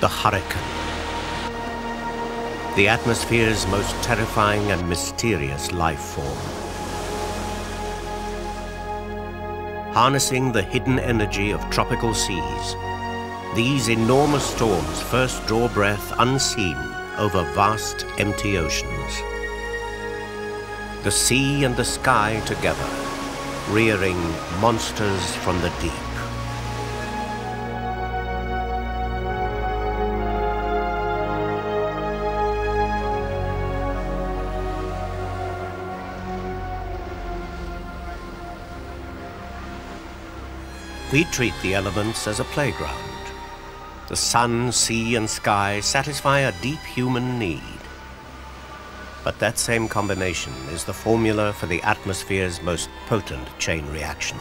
the hurricane. The atmosphere's most terrifying and mysterious life form. Harnessing the hidden energy of tropical seas, these enormous storms first draw breath unseen over vast, empty oceans. The sea and the sky together, rearing monsters from the deep. We treat the elements as a playground. The sun, sea, and sky satisfy a deep human need. But that same combination is the formula for the atmosphere's most potent chain reaction.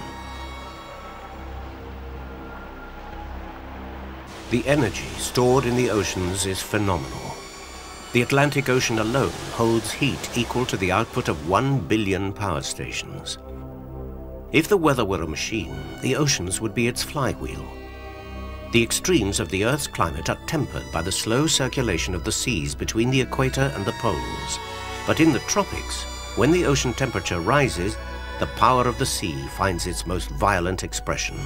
The energy stored in the oceans is phenomenal. The Atlantic Ocean alone holds heat equal to the output of 1 billion power stations. If the weather were a machine, the oceans would be its flywheel. The extremes of the Earth's climate are tempered by the slow circulation of the seas between the equator and the poles. But in the tropics, when the ocean temperature rises, the power of the sea finds its most violent expression.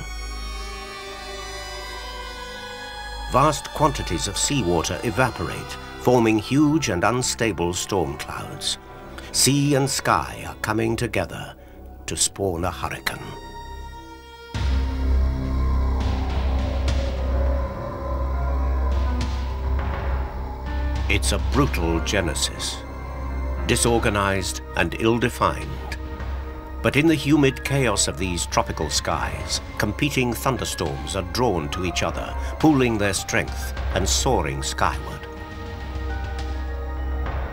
Vast quantities of seawater evaporate, forming huge and unstable storm clouds. Sea and sky are coming together to spawn a hurricane. It's a brutal genesis, disorganized and ill-defined. But in the humid chaos of these tropical skies, competing thunderstorms are drawn to each other, pooling their strength and soaring skyward.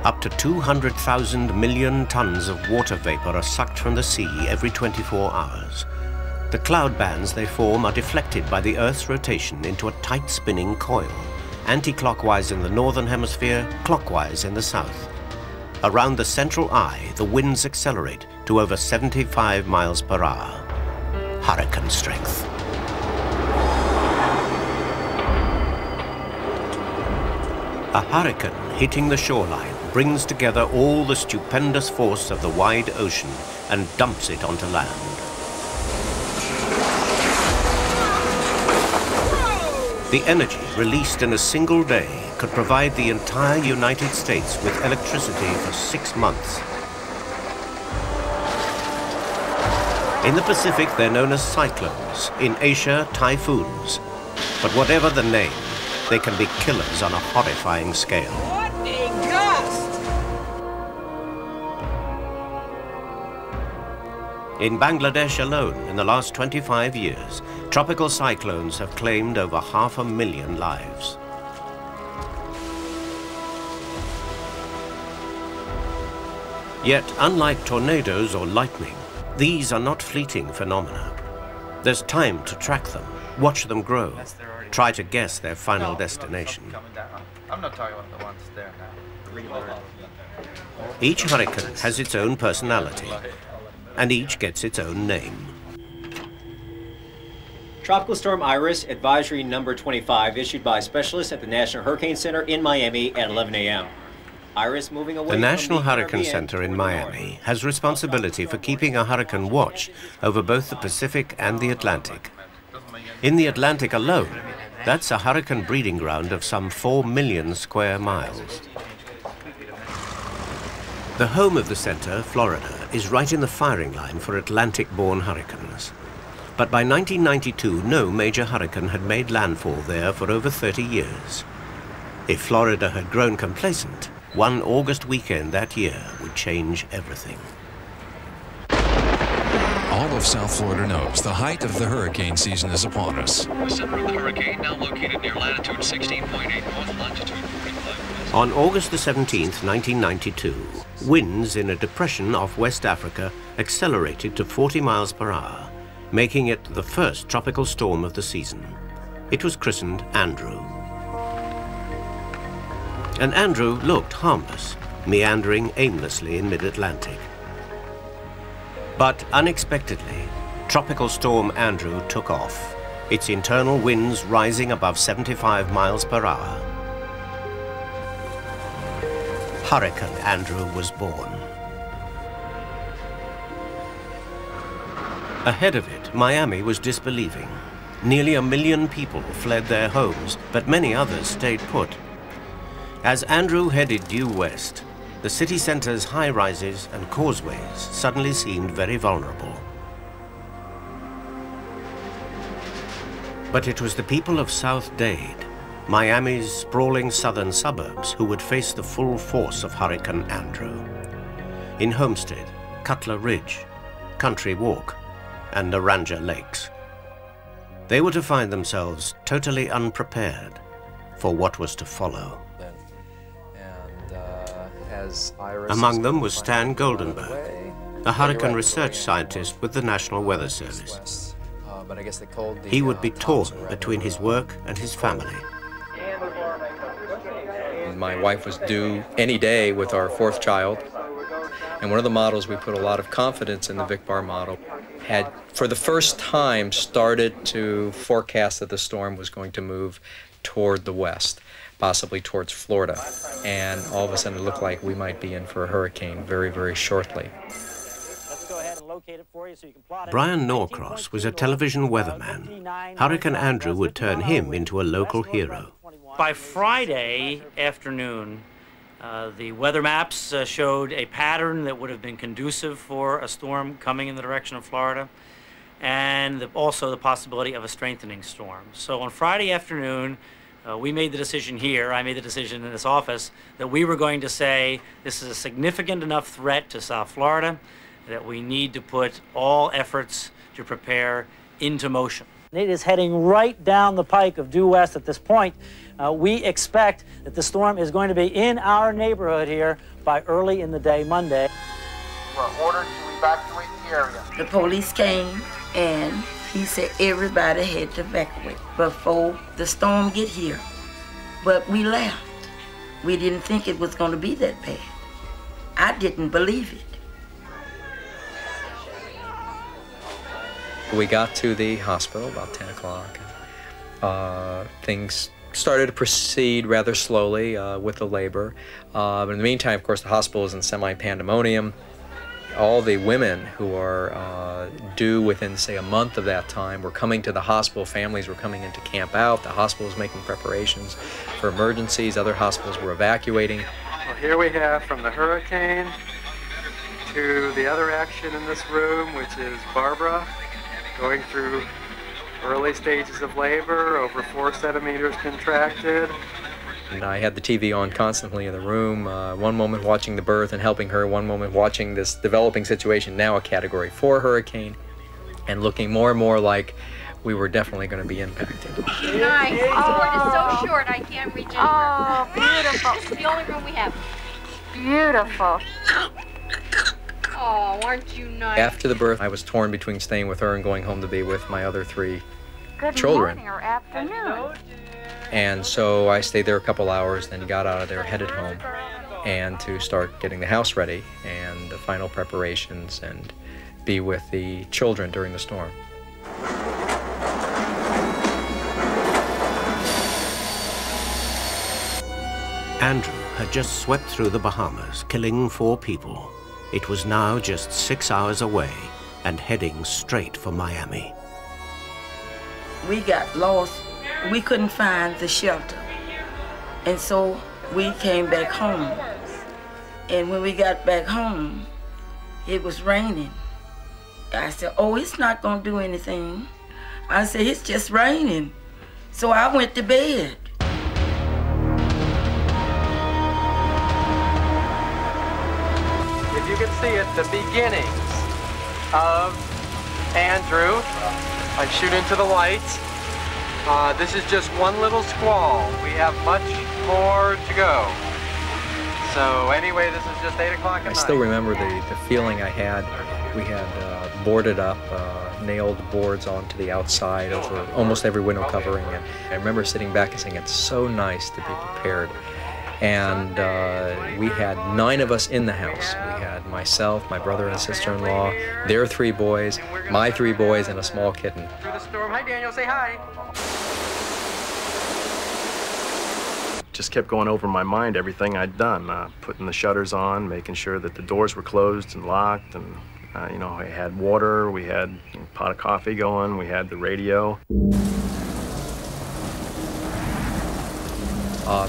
Up to 200,000 million tons of water vapor are sucked from the sea every 24 hours. The cloud bands they form are deflected by the Earth's rotation into a tight spinning coil, anti-clockwise in the northern hemisphere, clockwise in the south. Around the central eye, the winds accelerate to over 75 miles per hour. Hurricane strength. A hurricane hitting the shoreline brings together all the stupendous force of the wide ocean and dumps it onto land. The energy released in a single day could provide the entire United States with electricity for 6 months. In the Pacific, they're known as cyclones. In Asia, typhoons. But whatever the name, they can be killers on a horrifying scale. What a gust! In Bangladesh alone, in the last 25 years, tropical cyclones have claimed over 500,000 lives. Yet, unlike tornadoes or lightning, these are not fleeting phenomena. There's time to track them, watch them grow, try to guess their final destination. I'm not talking about the ones there now. Each hurricane has its own personality, and each gets its own name. Tropical Storm Iris, advisory number 25, issued by specialists at the National Hurricane Center in Miami at 11 a.m. Iris moving away. The National Hurricane Center in Miami has responsibility for keeping a hurricane watch over both the Pacific and the Atlantic. In the Atlantic alone, that's a hurricane breeding ground of some 4 million square miles. The home of the center, Florida, is right in the firing line for Atlantic-borne hurricanes. But by 1992, no major hurricane had made landfall there for over 30 years. If Florida had grown complacent, one August weekend that year would change everything. All of South Florida knows the height of the hurricane season is upon us. The center of the hurricane now located near latitude 16.8 north, longitude 45. On August the 17th, 1992, winds in a depression off West Africa accelerated to 40 miles per hour, making it the first tropical storm of the season. It was christened Andrew. And Andrew looked harmless, meandering aimlessly in mid-Atlantic. But unexpectedly, Tropical Storm Andrew took off, its internal winds rising above 75 miles per hour. Hurricane Andrew was born. Ahead of it, Miami was disbelieving. Nearly 1 million people fled their homes, but many others stayed put. As Andrew headed due west, the city center's high-rises and causeways suddenly seemed very vulnerable. But it was the people of South Dade, Miami's sprawling southern suburbs, who would face the full force of Hurricane Andrew. In Homestead, Cutler Ridge, Country Walk, and Naranja Lakes, they were to find themselves totally unprepared for what was to follow. Among them was Stan Goldenberg, a hurricane research scientist with the National Weather Service. He would be torn between his work and his family. My wife was due any day with our 4th child, and one of the models we put a lot of confidence in, the VICBAR model, had for the first time started to forecast that the storm was going to move toward the west, possibly towards Florida, and all of a sudden it looked like we might be in for a hurricane very, very shortly. Brian Norcross was a television weatherman. Hurricane Andrew would turn him into a local hero. By Friday afternoon, the weather maps showed a pattern that would have been conducive for a storm coming in the direction of Florida, and also the possibility of a strengthening storm. So on Friday afternoon, we made the decision here, I made the decision in this office, that we were going to say this is a significant enough threat to South Florida that we need to put all efforts to prepare into motion. It is heading right down the pike of due west at this point. We expect that the storm is going to be in our neighborhood here by early in the day Monday. We're ordered to evacuate the area. The police came and he said everybody had to evacuate before the storm get here. But we left. We didn't think it was going to be that bad. I didn't believe it. We got to the hospital about 10 o'clock. Things started to proceed rather slowly with the labor. But in the meantime, of course, the hospital is in semi-pandemonium. All the women who are due within, say, a month of that time were coming to the hospital. Families were coming in to camp out. The hospital was making preparations for emergencies. Other hospitals were evacuating. Well, here we have from the hurricane to the other action in this room, which is Barbara, going through early stages of labor, over 4 centimeters contracted. And I had the TV on constantly in the room, one moment watching the birth and helping her, one moment watching this developing situation, now a Category 4 hurricane, and looking more and more like we were definitely going to be impacted. Nice. Oh, it is so short I can't reach anywhere. Oh, beautiful. This is the only room we have. Beautiful. Oh, aren't you nice? After the birth, I was torn between staying with her and going home to be with my other 3 children. Good morning or afternoon. And so I stayed there a couple hours, then got out of there, headed home, and to start getting the house ready and the final preparations and be with the children during the storm. Andrew had just swept through the Bahamas, killing 4 people. It was now just 6 hours away and heading straight for Miami. We got lost. We couldn't find the shelter. And so we came back home. And when we got back home, it was raining. I said, oh, it's not gonna do anything. I said, it's just raining. So I went to bed. If you can see it, the beginnings of Andrew. I shoot into the lights. This is just one little squall. We have much more to go. So anyway, this is just 8 o'clock at night. I still remember the feeling I had. We had boarded up, nailed boards onto the outside over almost every window covering. And I remember sitting back and saying, it's so nice to be prepared And we had 9 of us in the house. We had myself, my brother and sister-in-law, their 3 boys, my 3 boys, and a small kitten. Through the storm. Hi, Daniel. Say hi. Just kept going over my mind everything I'd done, putting the shutters on, making sure that the doors were closed and locked, and you know, we had water, we had a pot of coffee going, we had the radio.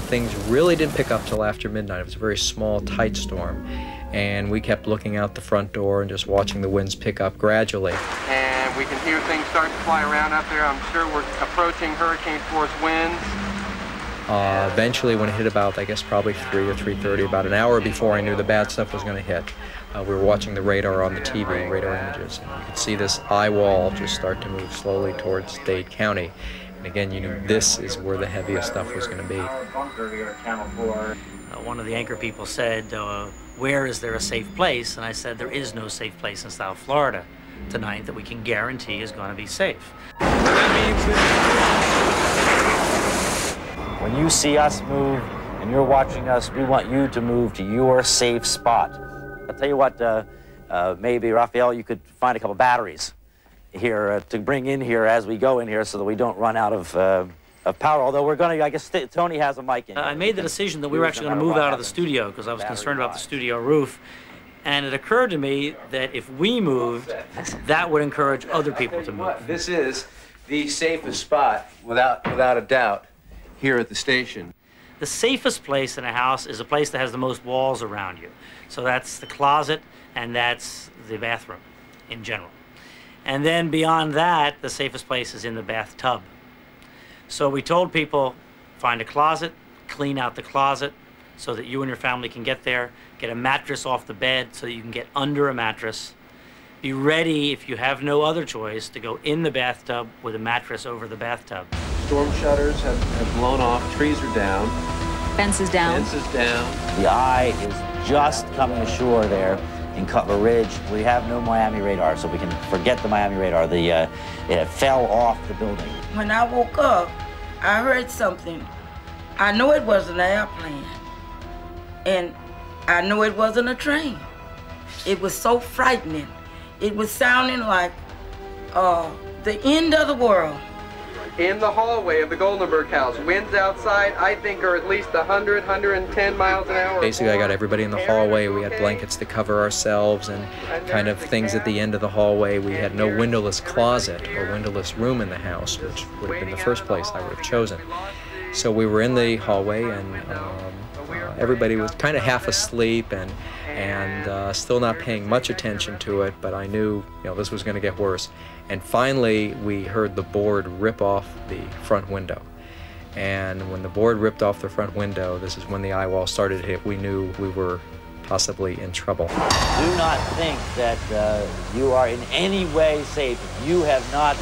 Things really didn't pick up till after midnight. It was a very small, tight storm, and we kept looking out the front door and just watching the winds pick up gradually. And we can hear things start to fly around out there. I'm sure we're approaching hurricane force winds. Eventually, when it hit about, I guess, probably 3 or 3:30, about an hour before I knew the bad stuff was going to hit, we were watching the radar on the TV, radar images, and you could see this eye wall just start to move slowly towards Dade County. And again, you knew this is where the heaviest stuff was going to be. One of the anchor people said, where is there a safe place? And I said, there is no safe place in South Florida tonight that we can guarantee is going to be safe. When you see us move and you're watching us, we want you to move to your safe spot. I'll tell you what, maybe, Raphael, you could find a couple batteries here to bring in here as we go in here so that we don't run out of power, although we're going to, I guess Tony has a mic in. I made the decision that we were actually going to move out of the studio because I was concerned about the studio roof. And it occurred to me that if we moved, that would encourage other people to move. This is the safest spot, without a doubt, here at the station. The safest place in a house is a place that has the most walls around you. So that's the closet and that's the bathroom in general. And then beyond that, the safest place is in the bathtub. So we told people, find a closet, clean out the closet so that you and your family can get there, get a mattress off the bed so that you can get under a mattress. Be ready, if you have no other choice, to go in the bathtub with a mattress over the bathtub. Storm shutters have blown off, trees are down. Fence is down. Fence is down. The eye is just coming ashore there in Cutler Ridge. We have no Miami radar, so we can forget the Miami radar. It fell off the building. When I woke up, I heard something. I knew it wasn't an airplane, and I knew it wasn't a train. It was so frightening. It was sounding like the end of the world. In the hallway of the Goldenberg house, winds outside, I think, are at least 100, 110 miles an hour. Basically, I got everybody in the hallway. We had blankets to cover ourselves and kind of things at the end of the hallway. We had no windowless closet or windowless room in the house, which would have been the first place I would have chosen. So we were in the hallway, and everybody was kind of half asleep and still not paying much attention to it, but I knew, this was going to get worse. And finally, we heard the board rip off the front window. And when the board ripped off the front window, this is when the eye wall started to hit. We knew we were possibly in trouble. Do not think that you are in any way safe if you have not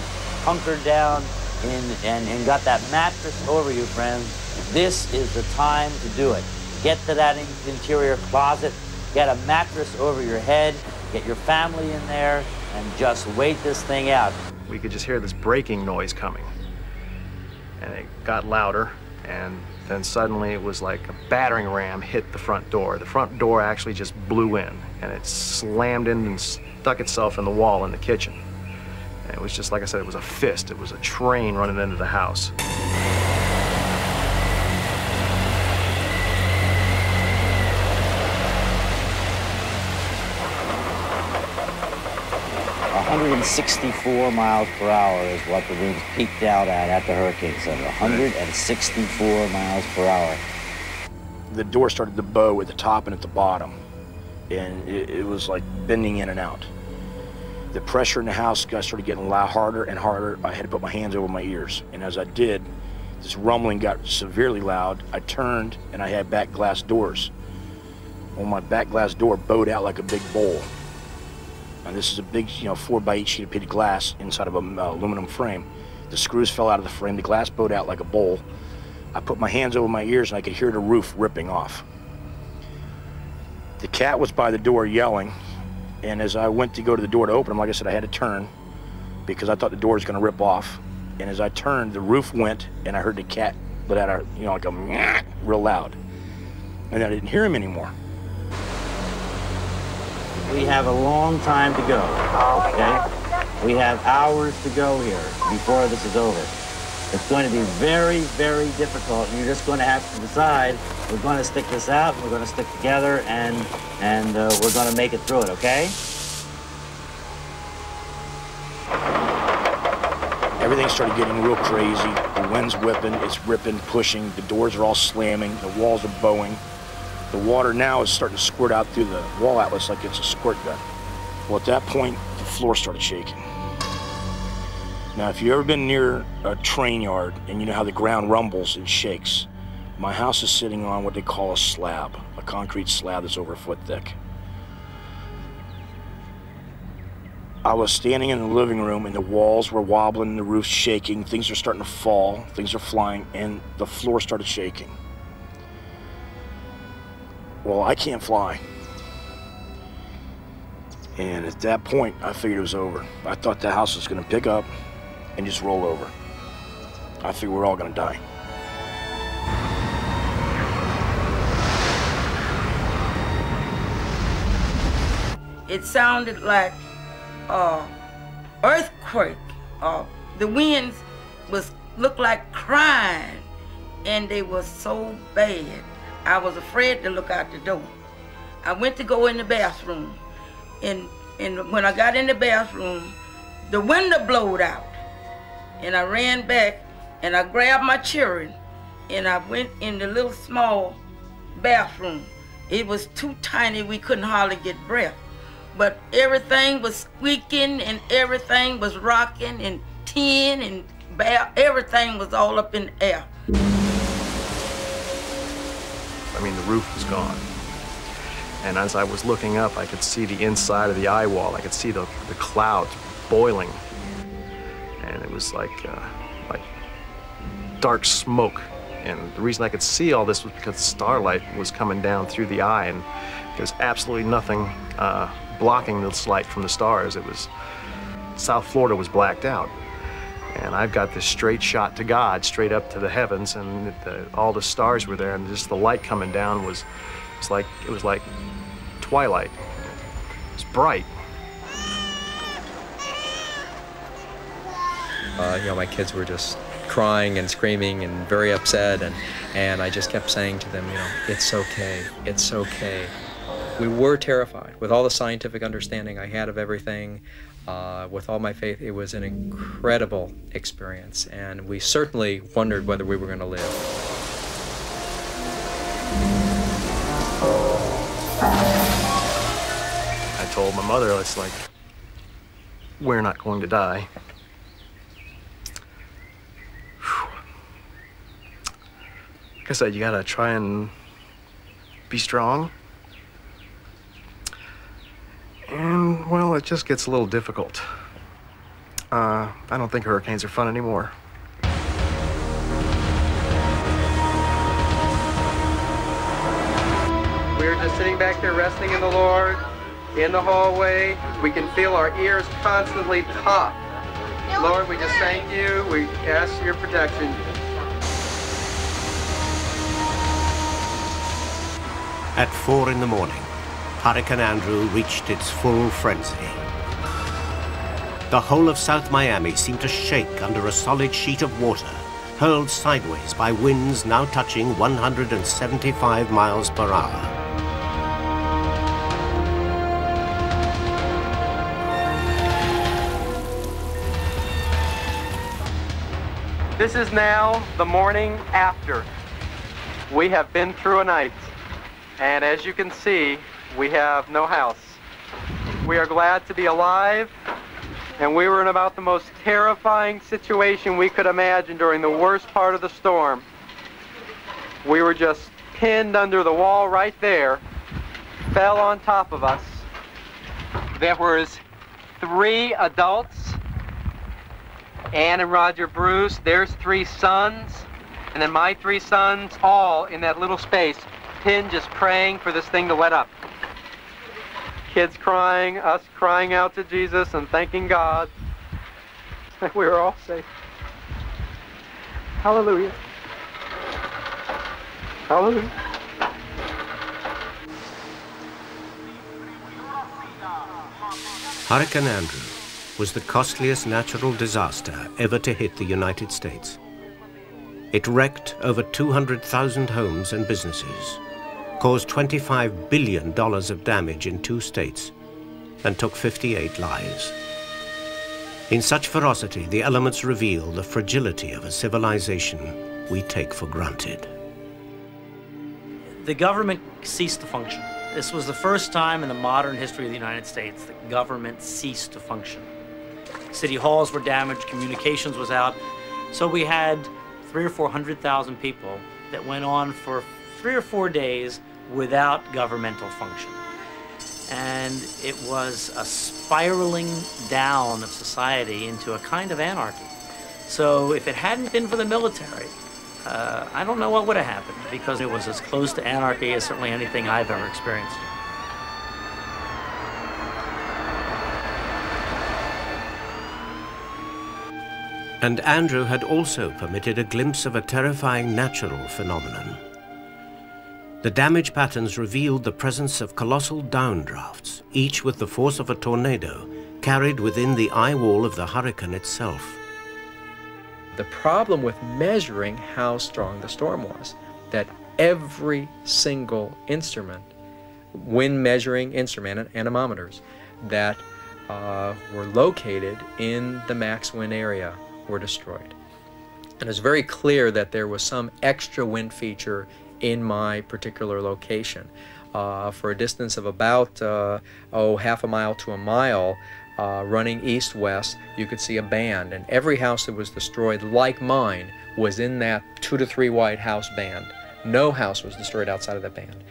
hunkered down and got that mattress over you, friends. This is the time to do it. Get to that interior closet, get a mattress over your head, get your family in there, and just wait this thing out. We could just hear this breaking noise coming. And it got louder, and then suddenly it was like a battering ram hit the front door. The front door actually just blew in, and it slammed in and stuck itself in the wall in the kitchen. And it was just, like I said, it was a fist. It was a train running into the house. .164 miles per hour is what the winds peaked out at the hurricane center. 164 miles per hour. The door started to bow at the top and at the bottom, and it was like bending in and out. The pressure in the house started getting harder and harder. I had to put my hands over my ears, and as I did, this rumbling got severely loud. I turned, and I had back glass doors. Well, my back glass door bowed out like a big bowl. And this is a big, 4x8 sheet of pitted glass inside of an aluminum frame. The screws fell out of the frame. The glass bowed out like a bowl. I put my hands over my ears, and I could hear the roof ripping off. The cat was by the door yelling, and as I went to go to the door to open them, like I said, I had to turn because I thought the door was going to rip off. And as I turned, the roof went, and I heard the cat let out like a real loud. and I didn't hear him anymore. We have a long time to go, okay? We have hours to go here before this is over. It's going to be very, very difficult. You're just going to have to decide, we're going to stick this out, we're going to stick together, and we're going to make it through it, okay? Everything started getting real crazy. The wind's whipping, it's ripping, pushing. The doors are all slamming. The walls are bowing. The water now is starting to squirt out through the wall outlets like it's a squirt gun. Well, at that point, the floor started shaking. Now, if you've ever been near a train yard and you know how the ground rumbles and shakes, my house is sitting on what they call a slab, a concrete slab that's over a foot thick. I was standing in the living room and the walls were wobbling, the roof's shaking, things are starting to fall, things are flying, and the floor started shaking. Well, I can't fly. And at that point, I figured it was over. I thought the house was gonna pick up and just roll over. I figured we're all gonna die. It sounded like earthquake. The winds looked like crying, and they were so bad. I was afraid to look out the door. I went to go in the bathroom, and when I got in the bathroom, the window blowed out, and I ran back, and I grabbed my children, and I went in the little small bathroom. It was too tiny, we couldn't hardly get breath. But everything was squeaking and everything was rocking and tin and everything was all up in the air. I mean, the roof was gone. And as I was looking up, I could see the inside of the eye wall. I could see the clouds boiling. And it was like dark smoke. And the reason I could see all this was because the starlight was coming down through the eye, and there's absolutely nothing blocking this light from the stars. It was, South Florida was blacked out. And I've got this straight shot to God, straight up to the heavens, and all the stars were there, and just the light coming down was like twilight. It was bright. You know, my kids were just crying and screaming and very upset, and I just kept saying to them, you know, it's okay, it's okay. We were terrified. With all the scientific understanding I had of everything, with all my faith, it was an incredible experience, and we certainly wondered whether we were going to live. I told my mother, it's like, we're not going to die. Like I said, you gotta try and be strong. And, well, it just gets a little difficult. I don't think hurricanes are fun anymore. We're just sitting back there resting in the Lord, in the hallway. We can feel our ears constantly pop. Lord, we just thank you. We ask your protection. At 4 in the morning, Hurricane Andrew reached its full frenzy. The whole of South Miami seemed to shake under a solid sheet of water, hurled sideways by winds now touching 175 miles per hour. This is now the morning after. We have been through a night, and as you can see, we have no house. We are glad to be alive, and we were in about the most terrifying situation we could imagine during the worst part of the storm. We were just pinned under the wall right there, fell on top of us. There was 3 adults, Ann and Roger Bruce, there's 3 sons, and then my 3 sons, all in that little space, pinned just praying for this thing to let up. Kids crying, us crying out to Jesus and thanking God. We were all safe. Hallelujah. Hallelujah. Hurricane Andrew was the costliest natural disaster ever to hit the United States. It wrecked over 200,000 homes and businesses, caused $25 billion of damage in 2 states, and took 58 lives. In such ferocity, the elements reveal the fragility of a civilization we take for granted. The government ceased to function. This was the first time in the modern history of the United States that government ceased to function. City halls were damaged, communications was out, so we had 300,000 or 400,000 people that went on for 3 or 4 days without governmental function. And it was a spiraling down of society into a kind of anarchy. So if it hadn't been for the military, I don't know what would have happened, because it was as close to anarchy as certainly anything I've ever experienced. And Andrew had also permitted a glimpse of a terrifying natural phenomenon. The damage patterns revealed the presence of colossal downdrafts, each with the force of a tornado, carried within the eye wall of the hurricane itself. The problem with measuring how strong the storm was, that every single instrument, wind measuring instrument and anemometers that were located in the max wind area were destroyed. And it's very clear that there was some extra wind feature in my particular location. For a distance of about half a mile to a mile, running east-west, you could see a band, and every house that was destroyed, like mine, was in that 2 to 3 wide house band. No house was destroyed outside of that band.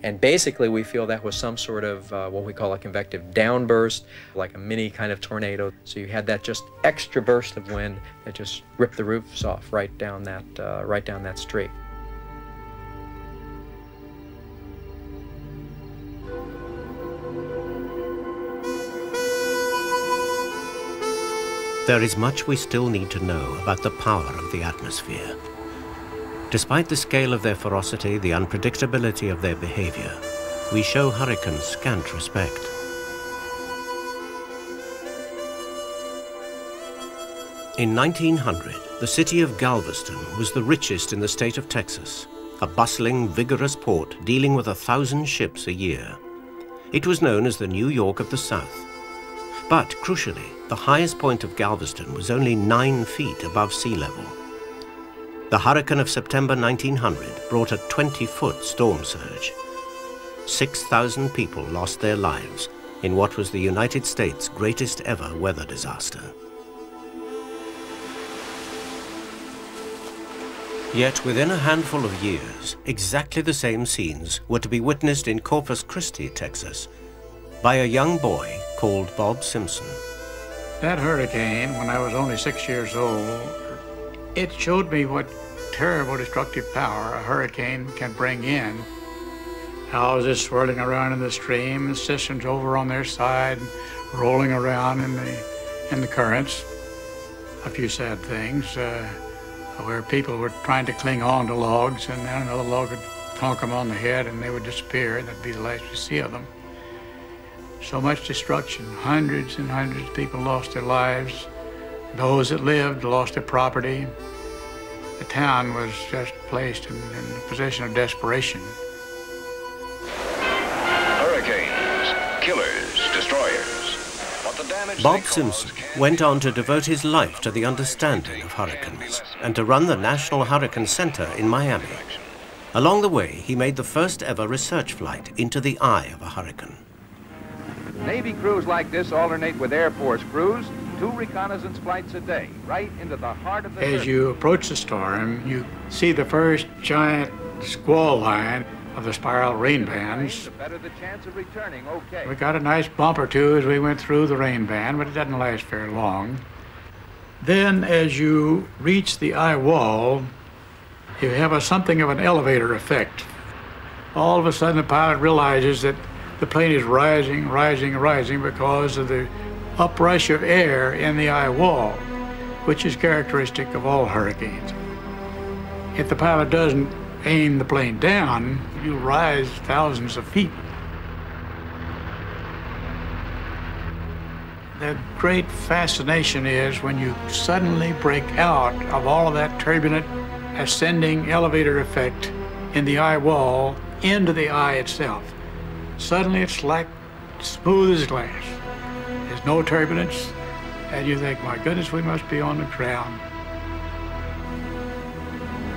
And basically we feel that was some sort of what we call a convective downburst, like a mini kind of tornado. So you had that just extra burst of wind that just ripped the roofs off right down that street. There is much we still need to know about the power of the atmosphere. Despite the scale of their ferocity, the unpredictability of their behavior, we show hurricanes scant respect. In 1900, the city of Galveston was the richest in the state of Texas, a bustling, vigorous port dealing with 1,000 ships a year. It was known as the New York of the South. But, crucially, the highest point of Galveston was only 9 feet above sea level. The hurricane of September 1900 brought a 20-foot storm surge. 6,000 people lost their lives in what was the United States' greatest ever weather disaster. Yet within a handful of years, exactly the same scenes were to be witnessed in Corpus Christi, Texas, by a young boy called Bob Simpson. That hurricane, when I was only 6 years old, it showed me what terrible destructive power a hurricane can bring in. Houses swirling around in the stream, cisterns over on their side, rolling around in the currents. A few sad things where people were trying to cling on to logs, and then another log would clunk them on the head and they would disappear, and that'd be the last you see of them. So much destruction. Hundreds and hundreds of people lost their lives. Those that lived lost their property. The town was just placed in a position of desperation. Hurricanes, killers, destroyers. What the damage Bob Simpson went on to devote his life to the understanding of hurricanes and to run the National Hurricane Center in Miami. Along the way, he made the first ever research flight into the eye of a hurricane. Navy crews like this alternate with Air Force crews, 2 reconnaissance flights a day, right into the heart of the As you approach the storm, you see the first giant squall line of the spiral rain bands. The better the chance of returning, okay. We got a nice bump or two as we went through the rain band, but it doesn't last very long. Then as you reach the eye wall, you have something of an elevator effect. All of a sudden the pilot realizes that the plane is rising, rising, rising because of the uprush of air in the eye wall, which is characteristic of all hurricanes. If the pilot doesn't aim the plane down, you'll rise thousands of feet. The great fascination is when you suddenly break out of all of that turbulent ascending elevator effect in the eye wall into the eye itself. Suddenly it's like smooth as glass. There's no turbulence, and you think, my goodness, we must be on the ground.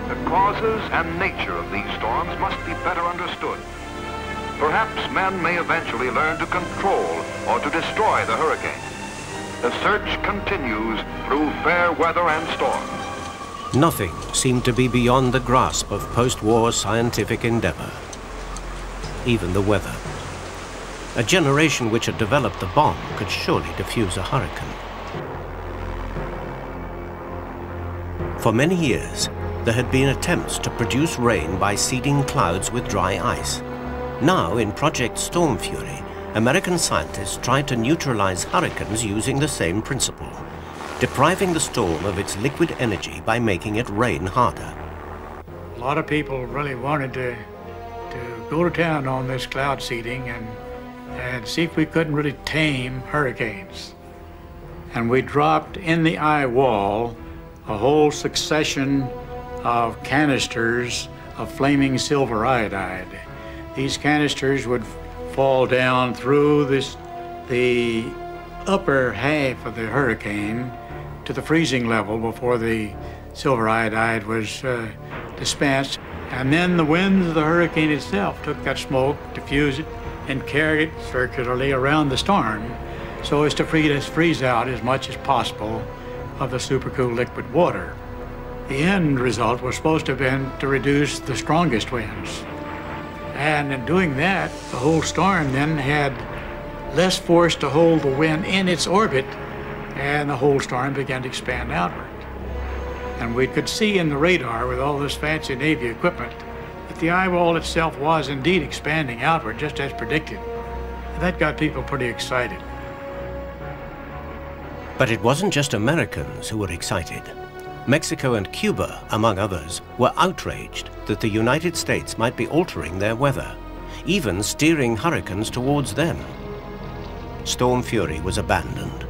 The causes and nature of these storms must be better understood. Perhaps men may eventually learn to control or to destroy the hurricane. The search continues through fair weather and storm. Nothing seemed to be beyond the grasp of post-war scientific endeavor. Even the weather. A generation which had developed the bomb could surely defuse a hurricane. For many years, there had been attempts to produce rain by seeding clouds with dry ice. Now, in Project Storm Fury, American scientists tried to neutralize hurricanes using the same principle, depriving the storm of its liquid energy by making it rain harder. A lot of people really wanted to go to town on this cloud seeding and see if we couldn't really tame hurricanes. And we dropped in the eye wall a whole succession of canisters of flaming silver iodide. These canisters would fall down through the upper half of the hurricane to the freezing level before the silver iodide was dispensed. And then the winds of the hurricane itself took that smoke, diffused it, and carried it circularly around the storm so as to freeze out as much as possible of the supercooled liquid water. The end result was supposed to have been to reduce the strongest winds. And in doing that, the whole storm then had less force to hold the wind in its orbit, and the whole storm began to expand outward. And we could see in the radar with all this fancy Navy equipment that the eye wall itself was indeed expanding outward, just as predicted. And that got people pretty excited. But it wasn't just Americans who were excited. Mexico and Cuba, among others, were outraged that the United States might be altering their weather, even steering hurricanes towards them. Storm Fury was abandoned.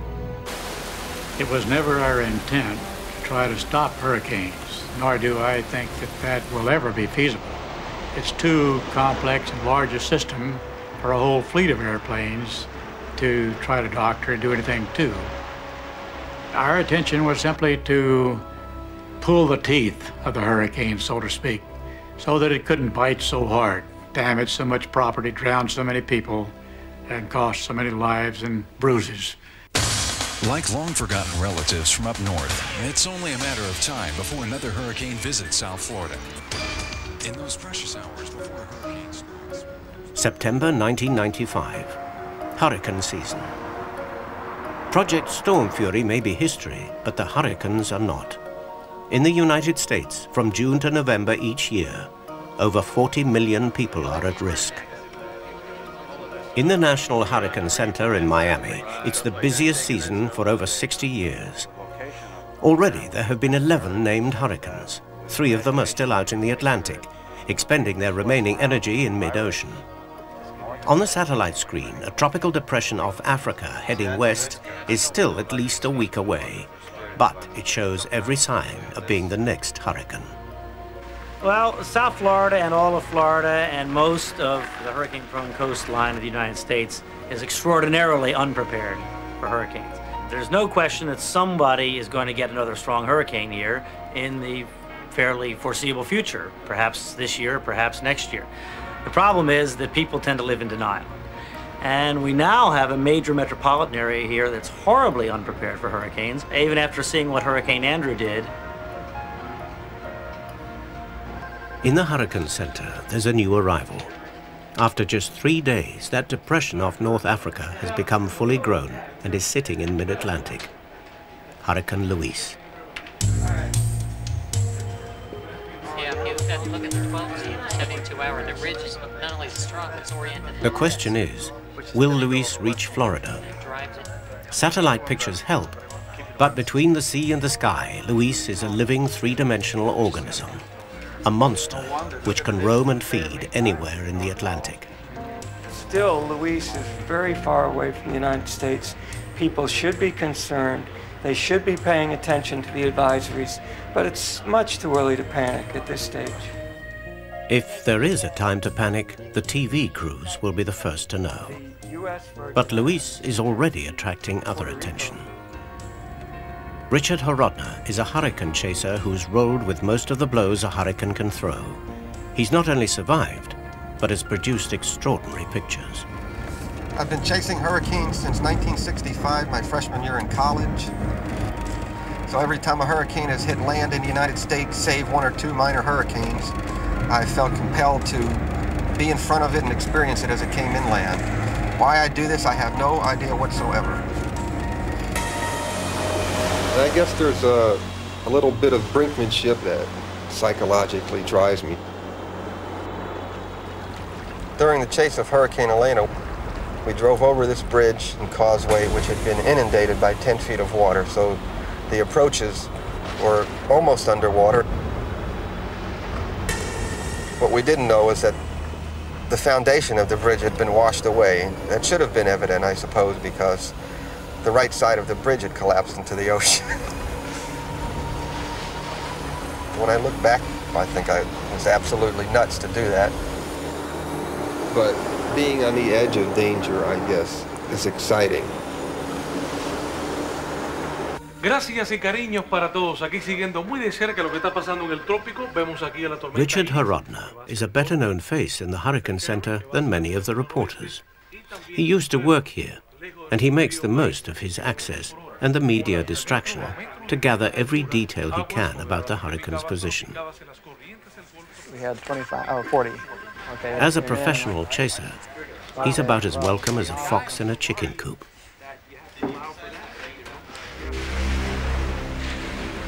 It was never our intent to try to stop hurricanes, nor do I think that that will ever be feasible. It's too complex and large a system for a whole fleet of airplanes to try to doctor and do anything to. Our intention was simply to pull the teeth of the hurricane, so to speak, so that it couldn't bite so hard, damage so much property, drown so many people, and cost so many lives and bruises. Like long-forgotten relatives from up north, it's only a matter of time before another hurricane visits South Florida. In those precious hours before hurricanes... September 1995, hurricane season. Project Storm Fury may be history, but the hurricanes are not. In the United States, from June to November each year, over 40 million people are at risk. In the National Hurricane Center in Miami, it's the busiest season for over 60 years. Already there have been 11 named hurricanes. 3 of them are still out in the Atlantic, expending their remaining energy in mid-ocean. On the satellite screen, a tropical depression off Africa heading west is still at least a week away, but it shows every sign of being the next hurricane. Well, South Florida and all of Florida and most of the hurricane-prone coastline of the United States is extraordinarily unprepared for hurricanes. There's no question that somebody is going to get another strong hurricane here in the fairly foreseeable future, perhaps this year, perhaps next year. The problem is that people tend to live in denial. And we now have a major metropolitan area here that's horribly unprepared for hurricanes, even after seeing what Hurricane Andrew did. In the Hurricane Center, there's a new arrival. After just 3 days, that depression off North Africa has become fully grown and is sitting in mid-Atlantic. Hurricane Luis. Look at the 72-hour, the ridge is not only strong, it's oriented. The question is, will Luis reach Florida? Satellite pictures help, but between the sea and the sky, Luis is a living three-dimensional organism, a monster which can roam and feed anywhere in the Atlantic. Still, Luis is very far away from the United States, People should be concerned. They should be paying attention to the advisories, but it's much too early to panic at this stage. If there is a time to panic, the TV crews will be the first to know. But Luis is already attracting other attention. Richard Horodna is a hurricane chaser who's rolled with most of the blows a hurricane can throw. He's not only survived, but has produced extraordinary pictures. I've been chasing hurricanes since 1965, my freshman year in college. So every time a hurricane has hit land in the United States, save one or two minor hurricanes, I felt compelled to be in front of it and experience it as it came inland. Why I do this, I have no idea whatsoever. I guess there's a little bit of brinkmanship that psychologically drives me. During the chase of Hurricane Elena, we drove over this bridge and causeway which had been inundated by 10 feet of water, so the approaches were almost underwater. What we didn't know is that the foundation of the bridge had been washed away. That should have been evident, I suppose, because the right side of the bridge had collapsed into the ocean. When I look back, I think I was absolutely nuts to do that. But being on the edge of danger, I guess, is exciting. Gracias y cariños para todos. Aquí siguiendo muy de cerca lo que está pasando en el trópico, vemos aquí a la tormenta. Richard Horodna is a better known face in the Hurricane Center than many of the reporters. He used to work here, and he makes the most of his access and the media distraction to gather every detail he can about the hurricane's position. We had 40. Okay, as a professional chaser, he's about as welcome as a fox in a chicken coop.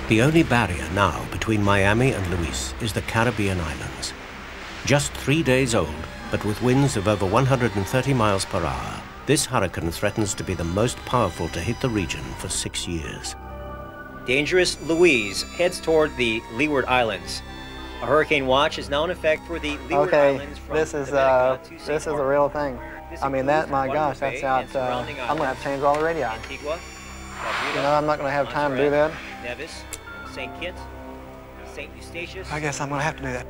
The only barrier now between Miami and Luis is the Caribbean islands. Just 3 days old, but with winds of over 130 miles per hour, this hurricane threatens to be the most powerful to hit the region for 6 years. Dangerous Louise heads toward the Leeward Islands. A hurricane watch is now in effect for the Leeward Islands. This is a real thing. I mean, that, my gosh, that's out. I'm going to have to change all the radii. You know, I'm not going to have time to do that. Nevis, St. Kitts, St. Eustatius. I guess I'm going to have to do that.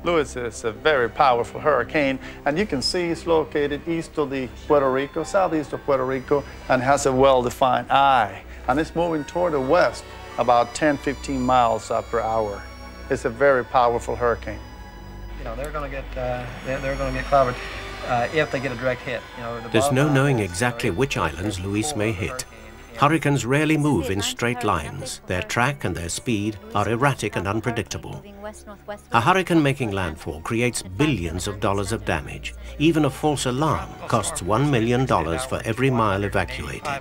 Luis is a very powerful hurricane, and you can see it's located east of the Puerto Rico, southeast of Puerto Rico, and has a well-defined eye. And it's moving toward the west about 10-15 miles per hour. It's a very powerful hurricane. You know, they're going to get clobbered if they get a direct hit. You know, there's no knowing exactly which islands Luis may hit. Hurricanes rarely move in straight lines. Their track and their speed are erratic and unpredictable. A hurricane making landfall creates billions of dollars of damage. Even a false alarm costs $1 million for every mile evacuated.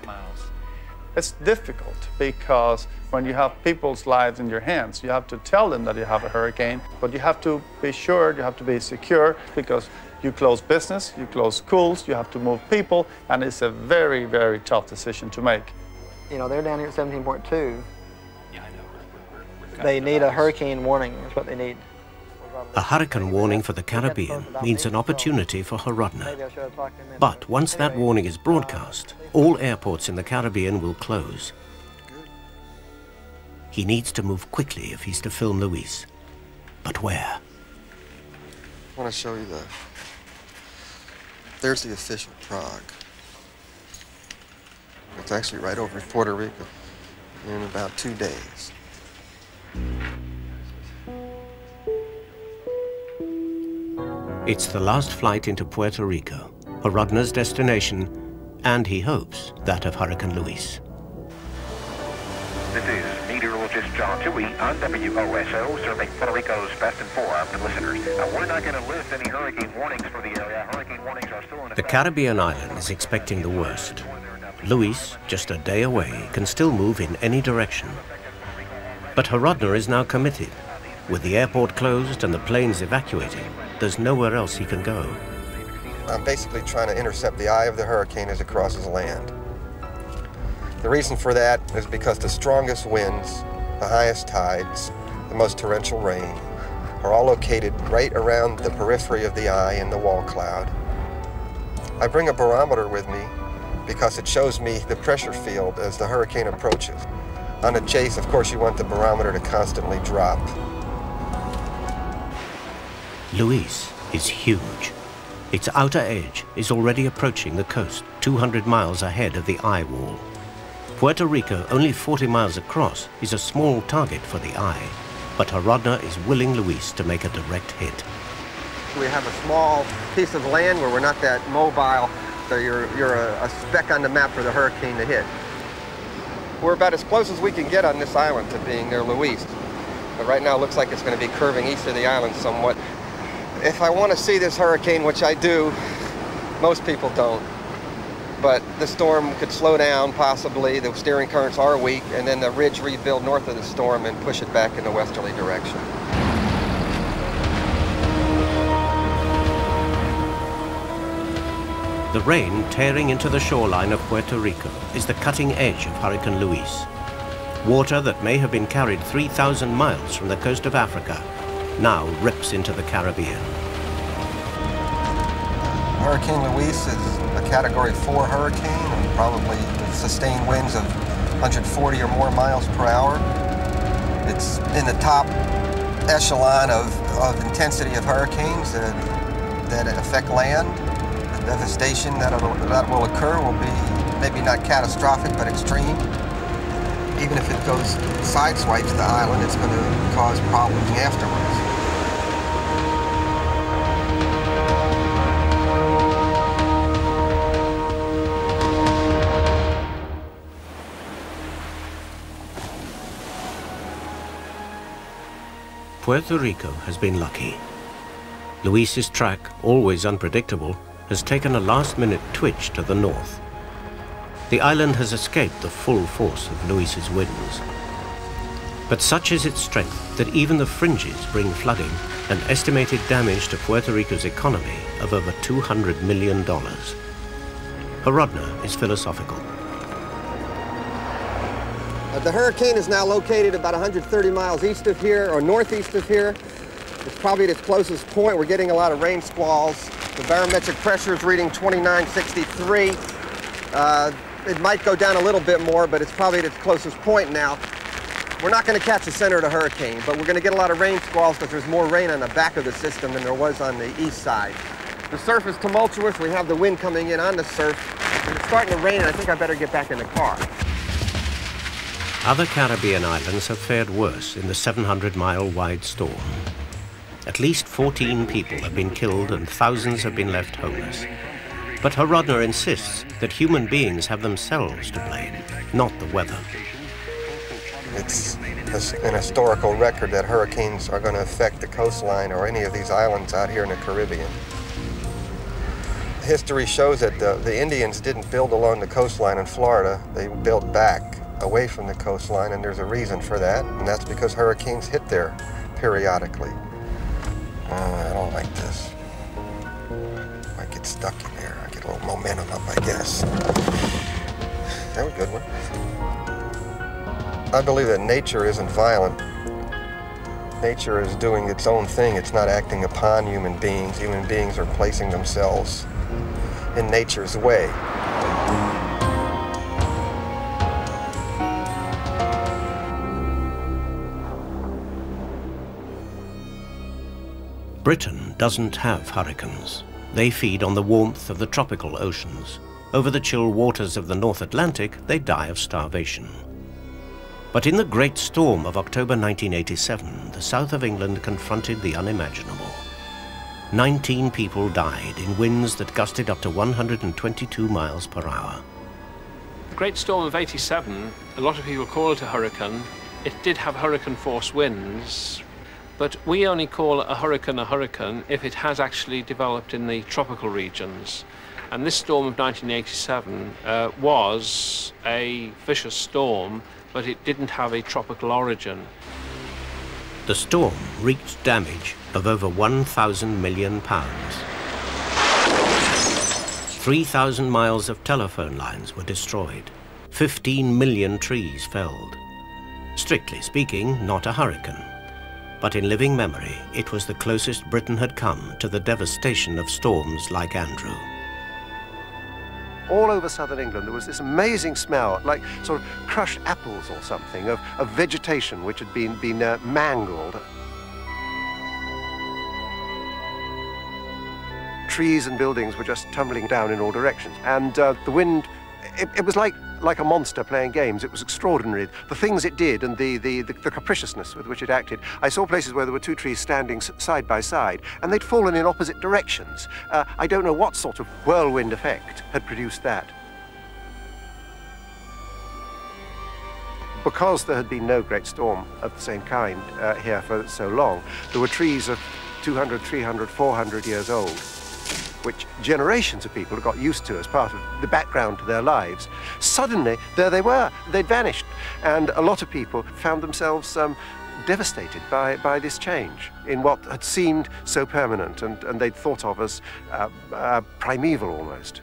It's difficult because when you have people's lives in your hands, you have to tell them that you have a hurricane, but you have to be sure, you have to be secure, because you close business, you close schools, you have to move people, and it's a very, very tough decision to make. You know, they're down here at 17.2. They need a hurricane warning, is what they need. A hurricane warning for the Caribbean means an opportunity for Horodna. But once that warning is broadcast, all airports in the Caribbean will close. He needs to move quickly if he's to film Luis. But where? I want to show you there's the official Prague. It's actually right over Puerto Rico in about 2 days. It's the last flight into Puerto Rico, Horodna's destination, and he hopes that of Hurricane Luis. This is meteorologist John Toohey on WOSO, serving Puerto Rico's best informed listeners. We're not going to list any hurricane warnings for the area. Hurricane warnings are still in effect. The Caribbean island is expecting the worst. Luis, just a day away, can still move in any direction. But Horodna is now committed. With the airport closed and the planes evacuating, there's nowhere else he can go. I'm basically trying to intercept the eye of the hurricane as it crosses land. The reason for that is because the strongest winds, the highest tides, the most torrential rain, are all located right around the periphery of the eye in the wall cloud. I bring a barometer with me because it shows me the pressure field as the hurricane approaches. On a chase, of course, you want the barometer to constantly drop. Luis is huge. Its outer edge is already approaching the coast, 200 miles ahead of the eye wall. Puerto Rico, only 40 miles across, is a small target for the eye, but Horodna is willing Luis to make a direct hit. We have a small piece of land where we're not that mobile, so you're a speck on the map for the hurricane to hit. We're about as close as we can get on this island to being near Luis. But right now it looks like it's going to be curving east of the island somewhat. If I want to see this hurricane, which I do, most people don't. But the storm could slow down, possibly. The steering currents are weak, and then the ridge rebuild north of the storm and push it back in the westerly direction. The rain tearing into the shoreline of Puerto Rico is the cutting edge of Hurricane Luis. Water that may have been carried 3,000 miles from the coast of Africa now rips into the Caribbean. Hurricane Luis is a Category 4 hurricane, probably with sustained winds of 140 or more miles per hour. It's in the top echelon of intensity of hurricanes that affect land. The devastation that will occur will be maybe not catastrophic, but extreme. Even if it goes sideswipes the island, it's going to cause problems afterwards. Puerto Rico has been lucky. Luis's track, always unpredictable, has taken a last-minute twitch to the north. The island has escaped the full force of Luis's winds. But such is its strength that even the fringes bring flooding and estimated damage to Puerto Rico's economy of over $200 million. Horodna is philosophical. The hurricane is now located about 130 miles east of here, or northeast of here. It's probably at its closest point. We're getting a lot of rain squalls. The barometric pressure is reading 2963. It might go down a little bit more, but it's probably at its closest point now. We're not going to catch the center of the hurricane, but we're going to get a lot of rain squalls because there's more rain on the back of the system than there was on the east side. The surf is tumultuous. We have the wind coming in on the surf. And it's starting to rain, and I think I better get back in the car. Other Caribbean islands have fared worse in the 700-mile-wide storm. At least 14 people have been killed and thousands have been left homeless. But Horodna insists that human beings have themselves to blame, not the weather. It's an historical record that hurricanes are going to affect the coastline or any of these islands out here in the Caribbean. History shows that the Indians didn't build along the coastline in Florida. They built back away from the coastline, and there's a reason for that, and that's because hurricanes hit there periodically. I don't like this. I get stuck in there. I get a little momentum up, I guess. That was a good one. I believe that nature isn't violent. Nature is doing its own thing. It's not acting upon human beings. Human beings are placing themselves in nature's way. Britain doesn't have hurricanes. They feed on the warmth of the tropical oceans. Over the chill waters of the North Atlantic, they die of starvation. But in the Great Storm of October 1987, the south of England confronted the unimaginable. 19 people died in winds that gusted up to 122 miles per hour. The Great Storm of '87, a lot of people call it a hurricane. It did have hurricane force winds, but we only call a hurricane if it has actually developed in the tropical regions. And this storm of 1987 was a vicious storm, but it didn't have a tropical origin. The storm wreaked damage of over 1,000 million pounds. 3,000 miles of telephone lines were destroyed. 15 million trees felled. Strictly speaking, not a hurricane. But in living memory, it was the closest Britain had come to the devastation of storms like Andrew. all over southern England, there was this amazing smell, like sort of crushed apples or something, of vegetation which had been mangled. Trees and buildings were just tumbling down in all directions. And the wind, it was like a monster playing games. It was extraordinary. The things it did and the capriciousness with which it acted. I saw places where there were two trees standing side by side, and they'd fallen in opposite directions. I don't know what sort of whirlwind effect had produced that. Because there had been no great storm of the same kind here for so long, there were trees of 200, 300, 400 years old, which generations of people had got used to as part of the background to their lives. Suddenly, there they were. They'd vanished. And a lot of people found themselves devastated by this change in what had seemed so permanent and they'd thought of as primeval almost.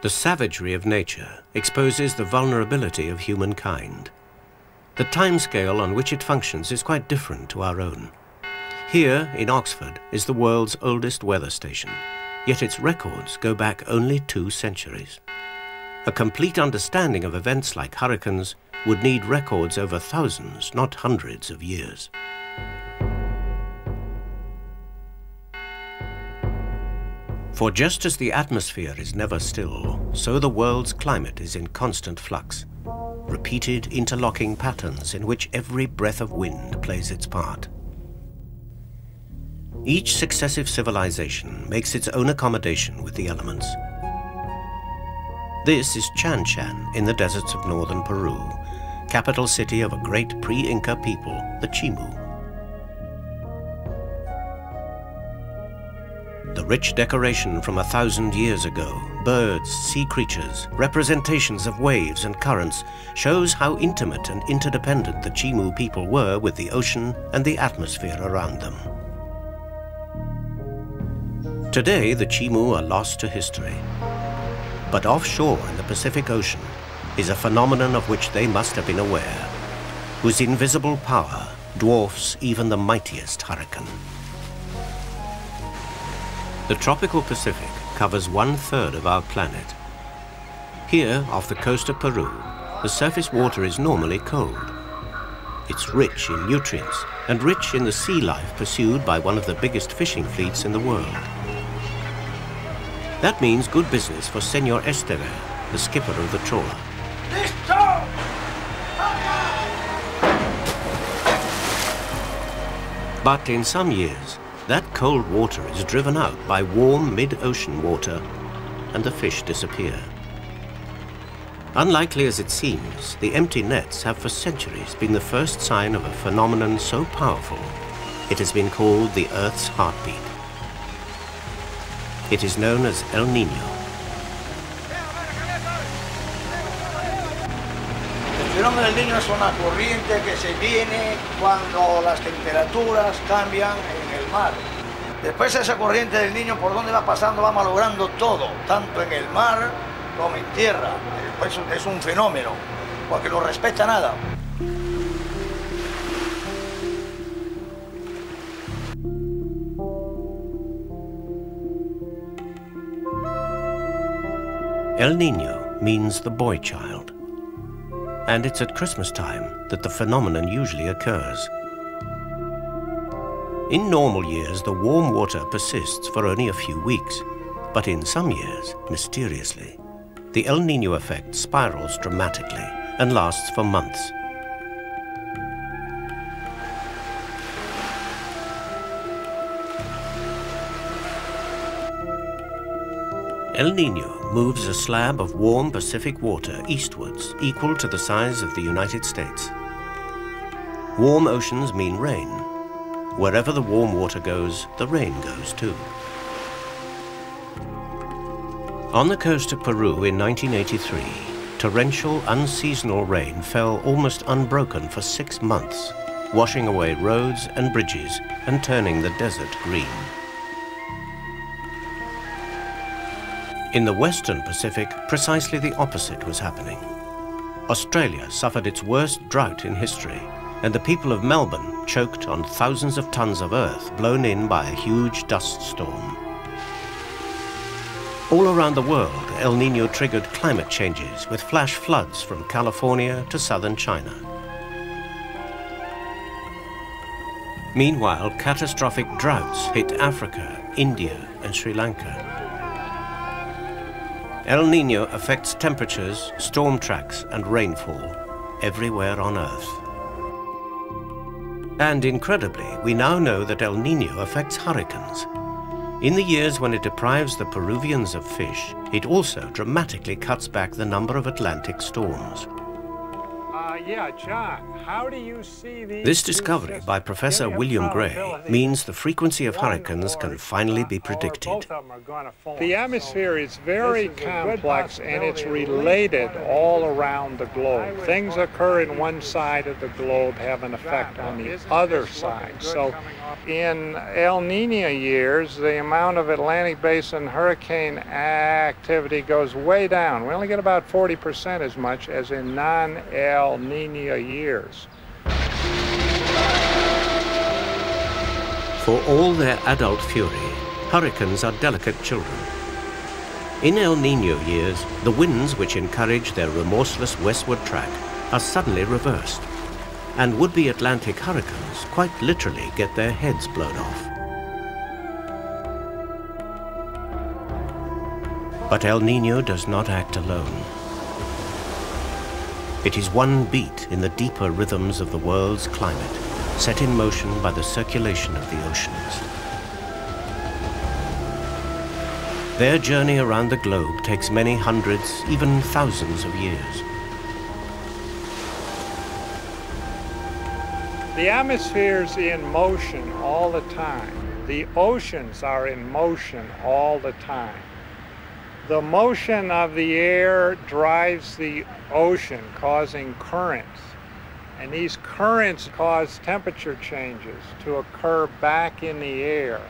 The savagery of nature exposes the vulnerability of humankind. The timescale on which it functions is quite different to our own. Here, in Oxford, is the world's oldest weather station, yet its records go back only 2 centuries. A complete understanding of events like hurricanes would need records over thousands, not hundreds of years. For just as the atmosphere is never still, so the world's climate is in constant flux. Repeated interlocking patterns in which every breath of wind plays its part. Each successive civilization makes its own accommodation with the elements. This is Chan Chan in the deserts of northern Peru, capital city of a great pre-Inca people, the Chimu. The rich decoration from 1,000 years ago, birds, sea creatures, representations of waves and currents, shows how intimate and interdependent the Chimu people were with the ocean and the atmosphere around them. Today, the Chimu are lost to history. But offshore in the Pacific Ocean is a phenomenon of which they must have been aware, whose invisible power dwarfs even the mightiest hurricane. The tropical Pacific covers 1/3 of our planet. Here, off the coast of Peru, the surface water is normally cold. It's rich in nutrients and rich in the sea life pursued by one of the biggest fishing fleets in the world. That means good business for Senor Esteve, the skipper of the trawler. But in some years, that cold water is driven out by warm mid-ocean water and the fish disappear. Unlikely as it seems, the empty nets have for centuries been the first sign of a phenomenon so powerful, it has been called the Earth's heartbeat. It is known as El Niño. El fenómeno del Niño es una corriente que se viene cuando las temperaturas cambian en el mar. Después esa corriente del Niño, por donde va pasando, va malogrando todo, tanto en el mar como en tierra. Pues es un fenómeno, porque no respeta nada. El Niño means the boy child. And it's at Christmas time that the phenomenon usually occurs. In normal years, the warm water persists for only a few weeks, but in some years, mysteriously, the El Niño effect spirals dramatically and lasts for months. El Niño moves a slab of warm Pacific water eastwards equal to the size of the United States. Warm oceans mean rain. Wherever the warm water goes, the rain goes too. On the coast of Peru in 1983, torrential, unseasonal rain fell almost unbroken for 6 months, washing away roads and bridges and turning the desert green. In the Western Pacific, precisely the opposite was happening. Australia suffered its worst drought in history, and the people of Melbourne choked on thousands of tons of earth blown in by a huge dust storm. All around the world, El Niño triggered climate changes with flash floods from California to southern China. Meanwhile, catastrophic droughts hit Africa, India, and Sri Lanka. El Niño affects temperatures, storm tracks, and rainfall everywhere on Earth. And incredibly, we now know that El Niño affects hurricanes. In the years when it deprives the Peruvians of fish, it also dramatically cuts back the number of Atlantic storms. Yeah, John, how do you see these? This discovery by Professor William Gray means the frequency of hurricanes can finally be predicted. The atmosphere is very complex and it's related all around the globe. Things occur in one side of the globe have an effect on the other side. So in El Niño years, the amount of Atlantic Basin hurricane activity goes way down. We only get about 40% as much as in non-El Niño years. For all their adult fury, hurricanes are delicate children. In El Niño years, the winds which encourage their remorseless westward track are suddenly reversed, and would-be Atlantic hurricanes quite literally get their heads blown off. But El Niño does not act alone. It is one beat in the deeper rhythms of the world's climate, set in motion by the circulation of the oceans. Their journey around the globe takes many hundreds, even thousands of years. The atmosphere's in motion all the time. The oceans are in motion all the time. The motion of the air drives the ocean, causing currents. And these currents cause temperature changes to occur back in the air.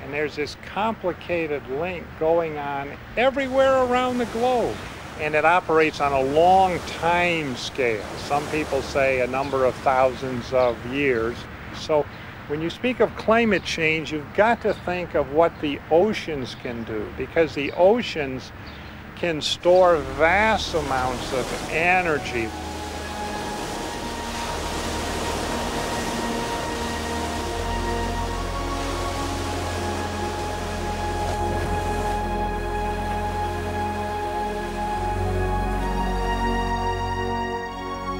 And there's this complicated link going on everywhere around the globe. And it operates on a long time scale. Some people say a number of thousands of years. So when you speak of climate change, you've got to think of what the oceans can do, because the oceans can store vast amounts of energy.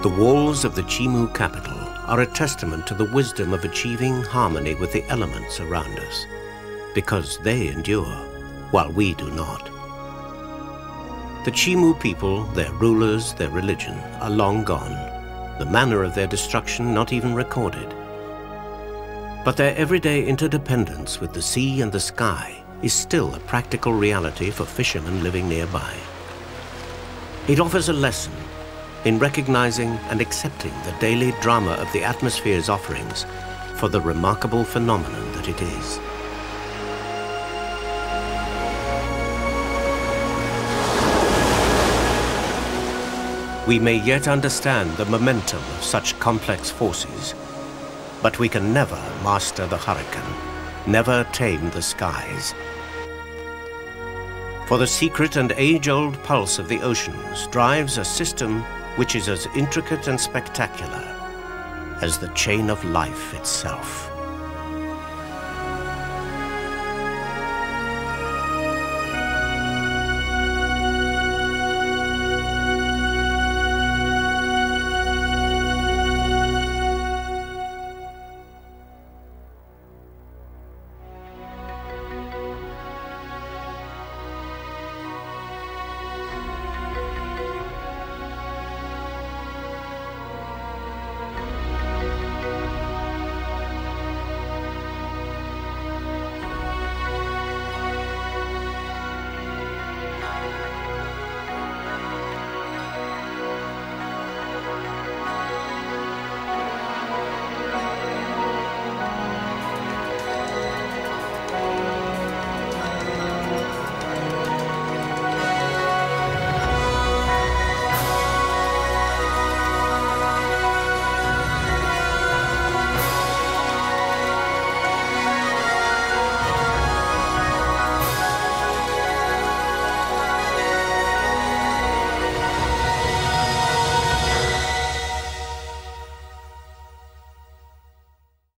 The walls of the Chimu capital are a testament to the wisdom of achieving harmony with the elements around us, because they endure, while we do not. The Chimu people, their rulers, their religion, are long gone, the manner of their destruction not even recorded. But their everyday interdependence with the sea and the sky is still a practical reality for fishermen living nearby. It offers a lesson in recognizing and accepting the daily drama of the atmosphere's offerings for the remarkable phenomenon that it is. We may yet understand the momentum of such complex forces, but we can never master the hurricane, never tame the skies. For the secret and age-old pulse of the oceans drives a system which is as intricate and spectacular as the chain of life itself.